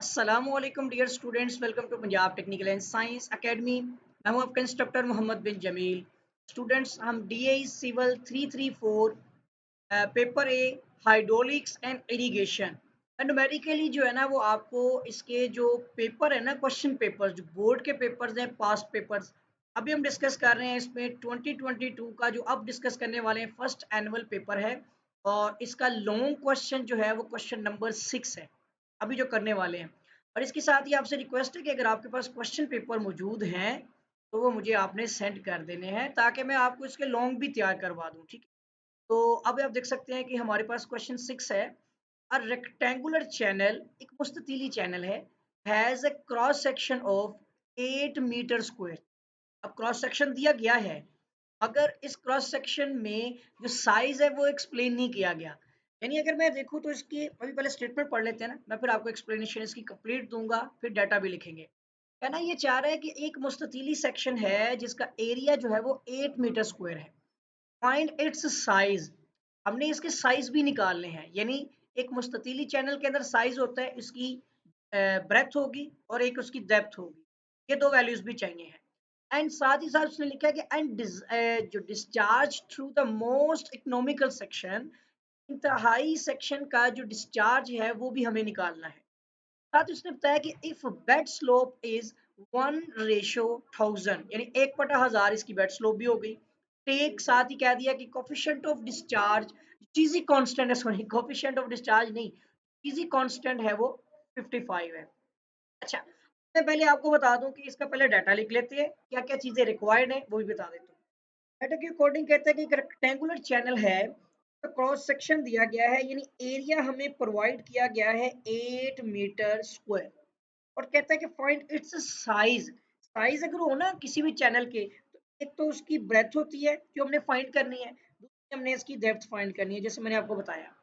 अस्सलामुअलैकुम dear students, welcome to Punjab technical and science academy. मैं हूं आपका इंस्ट्रक्टर मोहम्मद बिन जमील। स्टूडेंट्स, हम DI civil 334 paper A hydraulics and irrigation numerically जो है ना वो आपको इसके जो पेपर है ना, क्वेश्चन पेपर जो बोर्ड के पेपर्स हैं, पास्ट पेपर्स, अभी हम डिस्कस कर रहे हैं। इसमें 2022 का जो अब डिस्कस करने वाले हैं फर्स्ट एनुअल पेपर है, और इसका लॉन्ग क्वेश्चन जो है वो क्वेश्चन नंबर 6 है अभी जो करने वाले हैं। और इसके साथ ही आपसे रिक्वेस्ट है कि अगर आपके पास क्वेश्चन पेपर मौजूद हैं तो वो मुझे आपने सेंड कर देने हैं, ताकि मैं आपको इसके लॉन्ग भी तैयार करवा दूं। ठीक है, तो अब आप देख सकते हैं कि हमारे पास क्वेश्चन 6 है। अ रेक्टेंगुलर चैनल, एक मुस्ततीली channel has a cross section of 8 metre square. अब क्रॉस सेक्शन दिया गया है, अगर इस क्रॉस सेक्शन में जो साइज है वो एक्सप्लेन नहीं किया गया, यानी अगर मैं देखूं तो इसकी अभी पहले स्टेटमेंट पढ़ लेते हैं ना, मैं फिर आपको एक्सप्लेनेशन इसकी कंप्लीट दूंगा, फिर डाटा भी लिखेंगे। है ना, ये चाह रहा है कि एक मुस्ततीली सेक्शन है जिसका एरिया जो है वो 8 मीटर स्क्वायर है। फाइंड इट्स साइज, हमने इसके साइज भी निकालने हैं। यानी एक मुस्ततीली चैनल के अंदर साइज होता है, इसकी ब्रेथ होगी और एक उसकी डेप्थ होगी, ये दो वैल्यूज भी चाहिए हैं। एंड साथ ही साथ उसने लिखा है कि एंड जो discharge through the most economical section, इंतहाई सेक्शन का जो डिस्चार्ज है वो भी हमें निकालना है। साथ ही उसने बताया कि इफ बेड स्लोप इज 1:1000, यानी 1/1000 इसकी बेड स्लोप भी हो गई। टेक, साथ ही कह दिया कि कोफिशिएंट ऑफ डिस्चार्ज, चीजी कांस्टेंट है, सॉरी कोफिशिएंट ऑफ डिस्चार्ज नहीं, चीजी कांस्टेंट है वो 55 है। अच्छा, मैं पहले आपको बता दूं कि इसका पहले डाटा लिख लेते हैं, क्या क्या चीजें रिक्वायर्ड है वो भी बता देता हूँ। डाटा के अकॉर्डिंग कहता है कि एक रेक्टेंगुलर चैनल है, तो क्रॉस सेक्शन दिया गया है, यानी एरिया हमें प्रोवाइड किया गया है 8 मीटर स्क्वायर। और कहता है कि फाइंड इट्स साइज। साइज अगर हो ना किसी भी चैनल के, तो एक तो उसकी ब्रेथ होती है जो हमने फाइंड करनी है, दूसरी हमने इसकी डेप्थ फाइंड करनी है, जैसे मैंने आपको बताया।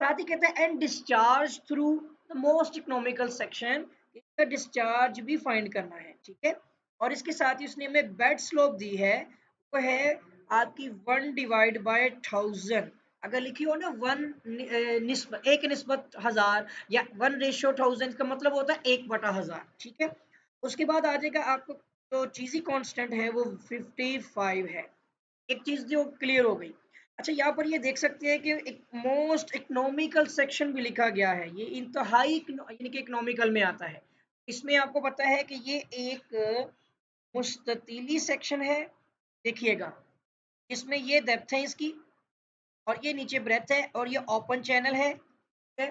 साथ ही कहता है and discharge through the most economical section, इसका डिस्चार्ज भी फाइंड करना है। ठीक है, और इसके साथ ही उसने हमें बेड स्लोप दी है, वो है आपकी 1/1000। अगर लिखी हो ना 1:1000 या 1:1000 का मतलब होता है 1/1000। ठीक है, उसके बाद आ जाएगा आपको जो चीजी कांस्टेंट है वो 55 है। एक चीज जो क्लियर हो गई। अच्छा, यहाँ पर ये देख सकते हैं कि एक मोस्ट इकोनॉमिकल सेक्शन भी लिखा गया है, ये इंतहाई यानी कि इकोनॉमिकल में आता है। इसमें आपको पता है कि ये एक मुस्ततीली सेक्शन है। देखिएगा, इसमें ये डेप्थ है इसकी, और ये नीचे ब्रेथ है, और ये ओपन चैनल है। ठीक है,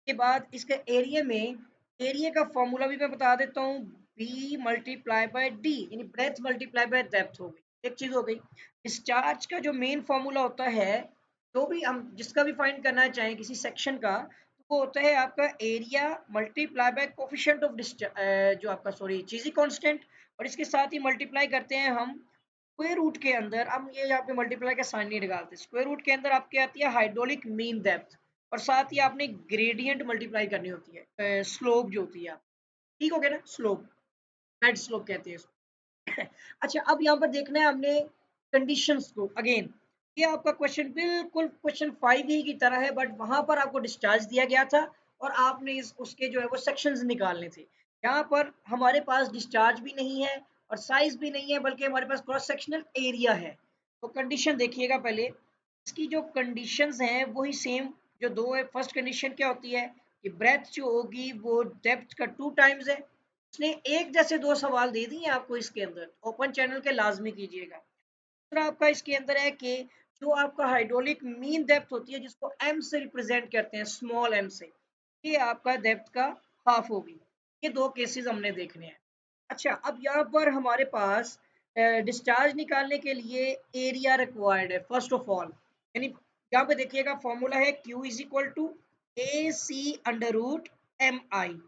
के बाद इसके एरिया में, एरिया का फॉर्मूला भी मैं बता देता हूँ, बी मल्टीप्लाई बाय डी, यानी ब्रेथ मल्टीप्लाई बाय डेप्थ हो गई। एक चीज हो गई। डिस्चार्ज का जो मेन फॉर्मूला होता है, जो भी हम जिसका भी फाइंड करना चाहें किसी सेक्शन का, तो वो होता है आपका area multiply by coefficient of discharge, जो आपका सॉरी चीजी कांस्टेंट, और इसके साथ ही मल्टीप्लाई करते हैं हम स्क्वायर रूट के अंदर। हम ये यहाँ पे मल्टीप्लाई का साइन नहीं निकालते, स्क्वायर रूट के अंदर आपके आती है हाइड्रोलिक मीन डेप्थ, और साथ ही आपने ग्रेडियंट मल्टीप्लाई करनी होती है, स्लोप जो होती है आप, ठीक हो गया ना, स्लोप, बेड स्लोप कहते हैं इसको। अच्छा, अब यहाँ पर देखना है हमने कंडीशंस को अगेन। ये आपका क्वेश्चन बिल्कुल क्वेश्चन 5 ही की तरह है, बट वहां पर आपको डिस्चार्ज दिया गया था और आपने इस उसके जो है वो सेक्शंस निकालने थे। यहाँ पर हमारे पास डिस्चार्ज भी नहीं है और साइज भी नहीं है, बल्कि हमारे पास क्रॉस सेक्शनल एरिया है। तो कंडीशन देखिएगा पहले, इसकी जो कंडीशंस हैं वही सेम जो दो है। फर्स्ट कंडीशन क्या होती है कि ब्रेथ जो होगी वो डेप्थ का 2 टाइम्स है। उसने एक जैसे दो सवाल दे दिए आपको इसके अंदर, ओपन चैनल के लाजमी कीजिएगा। दूसरा आपका इसके अंदर है कि जो आपका हाइड्रोलिक मीन डेप्थ होती है, जिसको एम से रिप्रेजेंट करते हैं, स्मॉल एम से, ये आपका डेप्थ का हाफ होगी। ये दो केसेस हमने देखने हैं। अच्छा, अब यहाँ पर हमारे पास डिस्चार्ज निकालने के लिए एरिया रिक्वायर्ड है फर्स्ट ऑफ ऑल। यानी यहाँ पे देखिएगा फॉर्मूला है Q is equal to A C under root M I.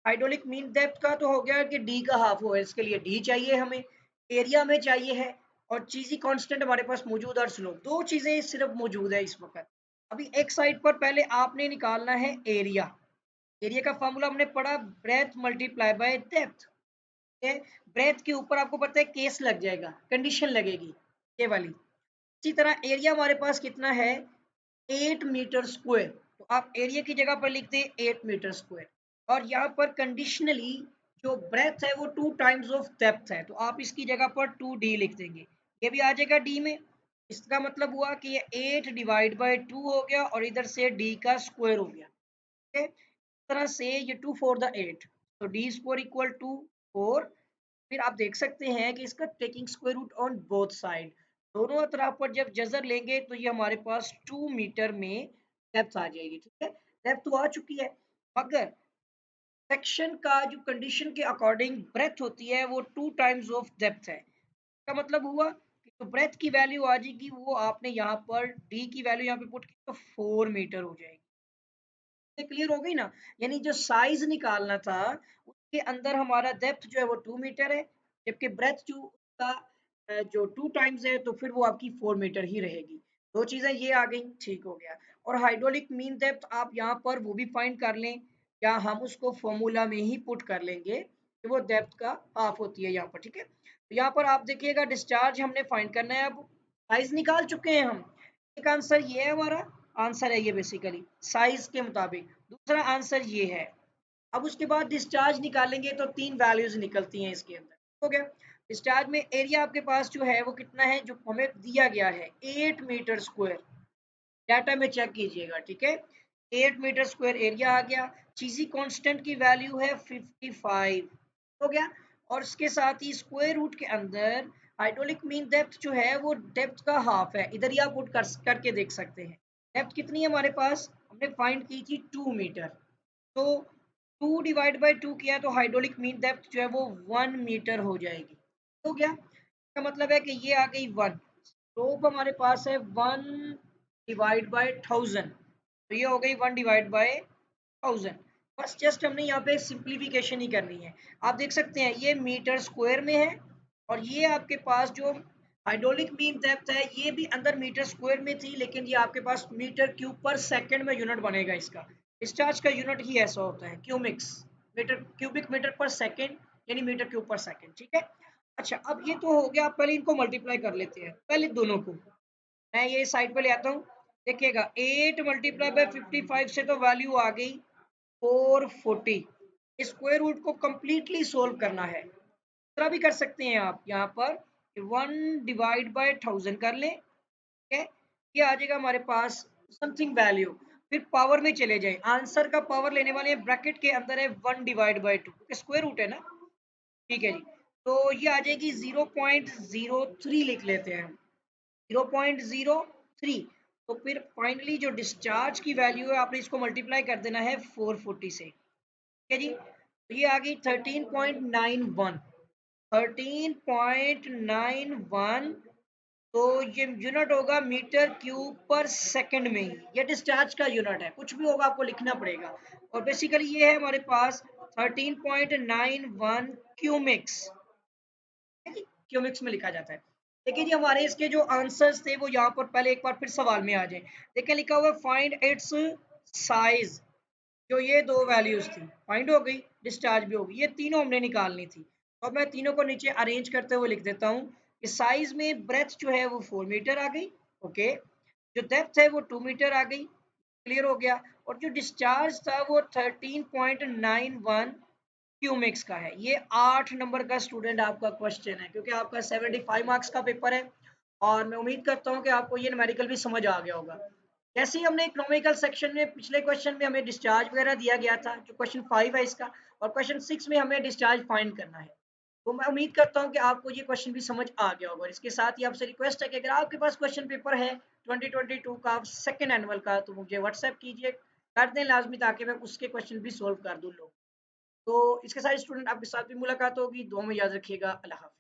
Hydraulic mean depth का तो हो गया कि डी का हाफ हो है, इसके लिए डी चाहिए हमें, एरिया में चाहिए है, और चीजी कांस्टेंट हमारे पास मौजूद है, और स्लोप, दो चीजें सिर्फ मौजूद है इस वक्त। अभी एक साइड पर पहले आपने निकालना है एरिया। एरिया का फॉर्मूला हमने पढ़ा, breadth multiply by depth. Breadth के ऊपर आपको पता है केस लग जाएगा, कंडीशन लगेगी ये वाली। इसी तरह एरिया हमारे पास कितना है, 8 मीटर स्क्वायर, तो आप एरिया की जगह पर लिख दें 8 मीटर स्क्वायर। और यहाँ पर कंडीशनली जो ब्रेथ है वो 2 टाइम्स ऑफ डेप्थ है, तो आप इसकी जगह पर 2d लिख देंगे, ये भी आ जाएगा d में। इसका मतलब हुआ कि ये 8 डिवाइड बाय 2 हो गया और इधर से d का स्क्वायर हो गया। ठीक है, इस तरह से ये 2 4 द 8, तो d स्क्वायर इक्वल टू 4। फिर आप देख सकते हैं कि इसका taking square root on both side, दोनों तरफ पर जब जजर लेंगे तो ये हमारे पास 2 मीटर में डेप्थ आ जाएगी। ठीक है, डेप्थ तो आ चुकी है, मगर सेक्शन का जो कंडीशन के अकॉर्डिंग ब्रेथ होती है वो 2 टाइम्स ऑफ डेप्थ है। इसका मतलब हुआ कि जो ब्रेथ की वैल्यू आ जाएगी वो आपने यहाँ पर डी की वैल्यू यहाँ पे पुट की तो 4 मीटर हो जाएगी। ये क्लियर हो गई ना, यानी जो साइज निकालना था उसके अंदर हमारा डेप्थ जो है वो 2 मीटर है, जबकि ब्रेथ जो का जो 2 टाइम्स है तो फिर वो आपकी 4 मीटर ही रहेगी। दो चीजें ये आ गई, ठीक हो गया। और हाइड्रोलिक मीन डेप्थ आप यहाँ पर वो भी फाइंड कर लें, या हम उसको फॉर्मूला में ही पुट कर लेंगे कि वो डेप्थ का हाफ होती है यहाँ पर। ठीक है, तो यहाँ पर आप देखिएगा डिस्चार्ज हमने फाइंड करना है, अब साइज निकाल चुके हैं हम। एक आंसर ये है, हमारा आंसर है ये बेसिकली साइज के मुताबिक, दूसरा आंसर ये है। अब उसके बाद डिस्चार्ज निकालेंगे तो 3 वैल्यूज निकलती हैं इसके अंदर। हो गया, डिस्चार्ज में एरिया आपके पास जो है वो कितना है, जो हमें दिया गया है 8 मीटर स्क्वायर, डाटा में चेक कीजिएगा। ठीक है, 8 मीटर स्क्वायर एरिया आ गया, चीजी कांस्टेंट की वैल्यू है 55, हो गया। और इसके साथ ही स्क्वायर रूट के अंदर हाइड्रोलिक मीन डेप्थ जो है वो डेप्थ का हाफ है, इधर ही आप पुट करके देख सकते हैं। डेप्थ कितनी है हमारे पास, हमने फाइंड की थी 2 मीटर, तो 2 डिवाइड बाय 2 किया तो हाइड्रोलिक मीन डेप्थ जो है वो 1 मीटर हो जाएगी। हो गया, इसका मतलब है कि ये आ गई 1, स्लोप हमारे पास है 1 डिवाइड बाय 1000, तो ये हो गई 1 डिवाइड बाय 1000। बस जस्ट हमने यहाँ पे सिंप्लीफिकेशन ही करनी है। आप देख सकते हैं ये मीटर स्क्वायर में है, और ये आपके पास जो हाइड्रोलिक मीन डेप्थ है ये भी अंदर मीटर स्क्वायर में थी, लेकिन ये आपके पास मीटर क्यूब पर सेकंड में यूनिट बनेगा इसका। डिस्चार्ज का यूनिट ही ऐसा होता है, क्यूमिक्स, मीटर क्यूबिक मीटर पर सेकंड, यानी मीटर क्यूब पर सेकंड। ठीक है, अच्छा अब ये तो हो गया, आप पहले इनको मल्टीप्लाई कर लेते हैं, पहले दोनों को मैं ये साइड पे ले आता हूँ। देखिएगा 8 मल्टीप्लाई बाय 55 से तो वैल्यू आ गई 440, स्क्वायर रूट को कंप्लीटली सोल्व करना है। दूसरा भी कर सकते हैं आप, यहाँ पर 1 डिवाइड बाय 1000 कर लें। ठीक है, ये आ जाएगा हमारे पास समथिंग वैल्यू, फिर पावर में चले जाएं, आंसर का पावर लेने वाले हैं, ब्रैकेट के अंदर है 1 डिवाइड बाय 2 क्योंकि स्क्वायर रूट है ना। ठीक है जी, तो ये आ जाएगी 0.03 लिख लेते हैं हम, 0.03। तो फिर फाइनली जो डिस्चार्ज की वैल्यू है आपने इसको मल्टीप्लाई कर देना है 440 से। ठीक है जी, तो ये आ गई 13.91, 13.91, तो ये यूनिट होगा मीटर क्यूब पर सेकंड में ही, ये डिस्चार्ज का यूनिट है, कुछ भी होगा आपको लिखना पड़ेगा। और बेसिकली ये है हमारे पास 13.91 क्यूमिक्स, क्यूमिक्स में लिखा जाता है। देखिए जी हमारे इसके जो आंसर्स थे वो यहाँ पर पहले एक बार फिर सवाल में आ जाए। देखिए लिखा हुआ फाइंड इट्स साइज, जो ये दो वैल्यूज थी फाइंड हो गई, डिस्चार्ज भी हो गई, ये तीनों हमने निकालनी थी। तो अब मैं तीनों को नीचे अरेंज करते हुए लिख देता हूँ कि साइज में ब्रेथ जो है वो 4 मीटर आ गई, ओके, जो डेप्थ है वो 2 मीटर आ गई, क्लियर हो गया। और जो डिस्चार्ज था वो 13.91 क्यूमिक्स का है। ये 8 नंबर का स्टूडेंट आपका क्वेश्चन है, क्योंकि आपका 75 मार्क्स का पेपर है, और मैं उम्मीद करता हूँ कि आपको ये न्यूमेरिकल भी समझ आ गया होगा। जैसे ही हमने इकोनॉमिकल सेक्शन में पिछले क्वेश्चन में हमें डिस्चार्ज वगैरह दिया गया था, जो क्वेश्चन 5 है इसका, और क्वेश्चन 6 में हमें डिस्चार्ज फाइंड करना है, तो मैं उम्मीद करता हूँ कि आपको ये क्वेश्चन भी समझ आ गया होगा। और इसके साथ ही आपसे रिक्वेस्ट है कि अगर आपके पास क्वेश्चन पेपर है 2022 का सेकेंड एनुअल का, तो मुझे व्हाट्सएप कीजिए, कर दें लाजमी, ताकि मैं उसके क्वेश्चन भी सोल्व कर दूँ लोग। तो इसके साथ स्टूडेंट आपके साथ भी मुलाकात होगी, दुआ में याद रखिएगा। अल्लाह हाफ़िज़।